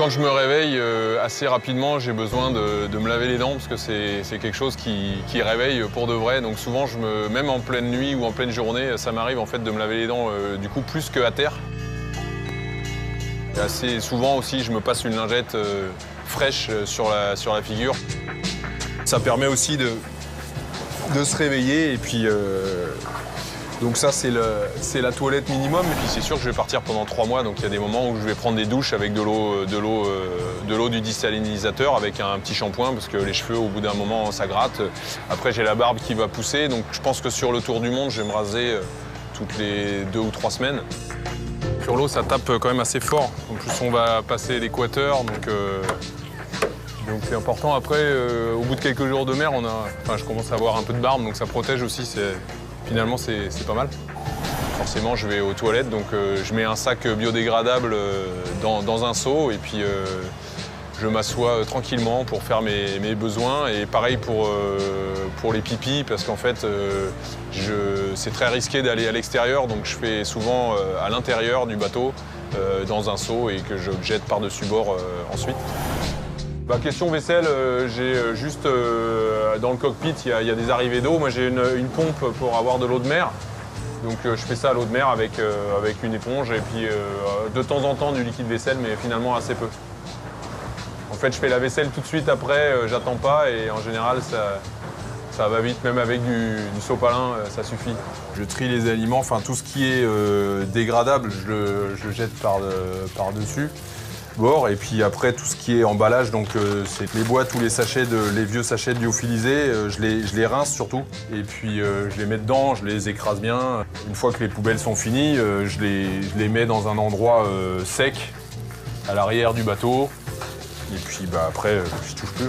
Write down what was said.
Quand je me réveille, assez rapidement, j'ai besoin de me laver les dents parce que c'est quelque chose qui réveille pour de vrai. Donc souvent, même en pleine nuit ou en pleine journée, ça m'arrive en fait de me laver les dents du coup plus qu'à terre. Et assez souvent aussi, je me passe une lingette fraîche sur la figure. Ça permet aussi de se réveiller et puis donc ça c'est la toilette minimum. Et puis c'est sûr que je vais partir pendant 3 mois, donc il y a des moments où je vais prendre des douches avec de l'eau du désalinisateur avec un petit shampoing parce que les cheveux au bout d'un moment ça gratte. Après j'ai la barbe qui va pousser, donc je pense que sur le tour du monde je vais me raser toutes les 2 ou 3 semaines. Sur l'eau ça tape quand même assez fort. En plus on va passer l'équateur, donc c'est important. Après, au bout de quelques jours de mer, je commence à avoir un peu de barbe, donc ça protège aussi. Finalement, c'est pas mal. Forcément, je vais aux toilettes, donc je mets un sac biodégradable dans un seau et puis je m'assois tranquillement pour faire mes besoins. Et pareil pour les pipis, parce qu'en fait, c'est très risqué d'aller à l'extérieur, donc je fais souvent à l'intérieur du bateau, dans un seau et que je jette par-dessus bord ensuite. Question vaisselle, j'ai juste dans le cockpit, il y a des arrivées d'eau. Moi, j'ai une pompe pour avoir de l'eau de mer. Donc, je fais ça à l'eau de mer avec une éponge et puis de temps en temps du liquide vaisselle, mais finalement assez peu. En fait, je fais la vaisselle tout de suite après, j'attends pas et en général, ça va vite. Même avec du sopalin, ça suffit. Je trie les aliments, enfin tout ce qui est dégradable, je le jette par-dessus. Et puis après tout ce qui est emballage, donc c'est les boîtes ou les vieux sachets de lyophilisés, je les rince surtout et puis je les mets dedans, je les écrase bien. Une fois que les poubelles sont finies, je les mets dans un endroit sec à l'arrière du bateau et puis après je touche plus.